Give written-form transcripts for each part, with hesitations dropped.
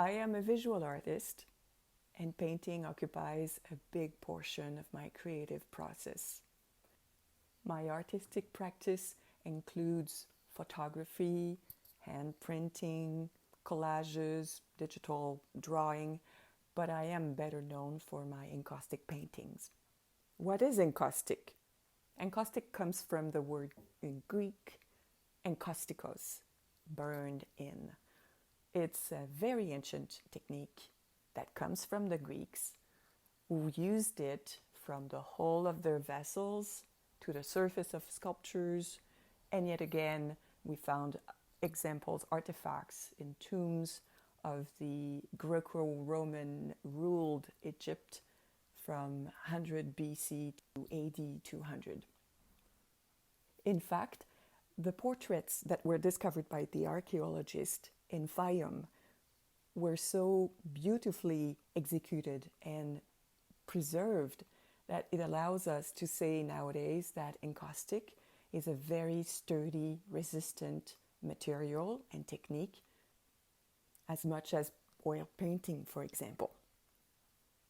I am a visual artist, and painting occupies a big portion of my creative process. My artistic practice includes photography, hand printing, collages, digital drawing, but I am better known for my encaustic paintings. What is encaustic? Encaustic comes from the word in Greek, enkaustikos, burned in. It's a very ancient technique that comes from the Greeks, who used it from the hull of their vessels to the surface of sculptures, and yet again we found examples, artifacts in tombs of the Greco-Roman ruled Egypt from 100 BC to AD 200. In fact, the portraits that were discovered by the archaeologist in Fayum were so beautifully executed and preserved that it allows us to say nowadays that encaustic is a very sturdy, resistant material and technique, as much as oil painting, for example.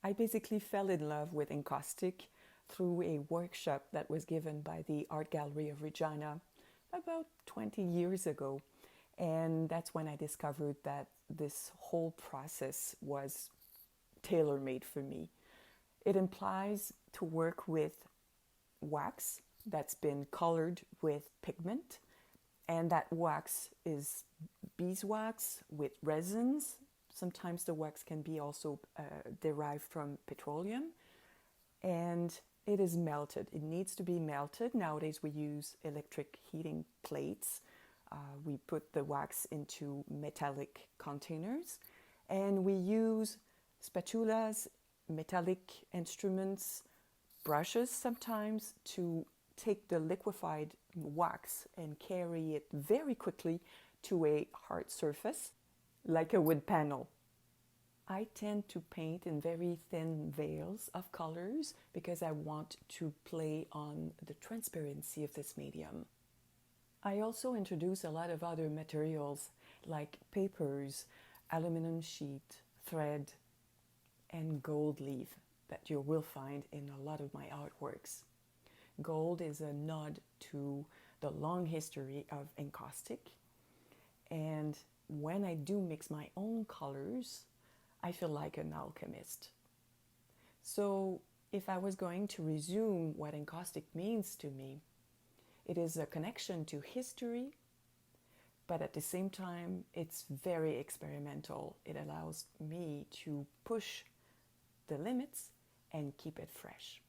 I basically fell in love with encaustic through a workshop that was given by the Art Gallery of Regina about 20 years ago. And that's when I discovered that this whole process was tailor-made for me. It implies to work with wax that's been colored with pigment, and that wax is beeswax with resins. Sometimes the wax can be also derived from petroleum, and it is melted. It needs to be melted. Nowadays we use electric heating plates. We put the wax into metallic containers, and we use spatulas, metallic instruments, brushes sometimes to take the liquefied wax and carry it very quickly to a hard surface, like a wood panel. I tend to paint in very thin veils of colors because I want to play on the transparency of this medium. I also introduce a lot of other materials like papers, aluminum sheet, thread, and gold leaf that you will find in a lot of my artworks. Gold is a nod to the long history of encaustic, and when I do mix my own colors, I feel like an alchemist. So if I was going to resume what encaustic means to me, it is a connection to history, but at the same time, it's very experimental. It allows me to push the limits and keep it fresh.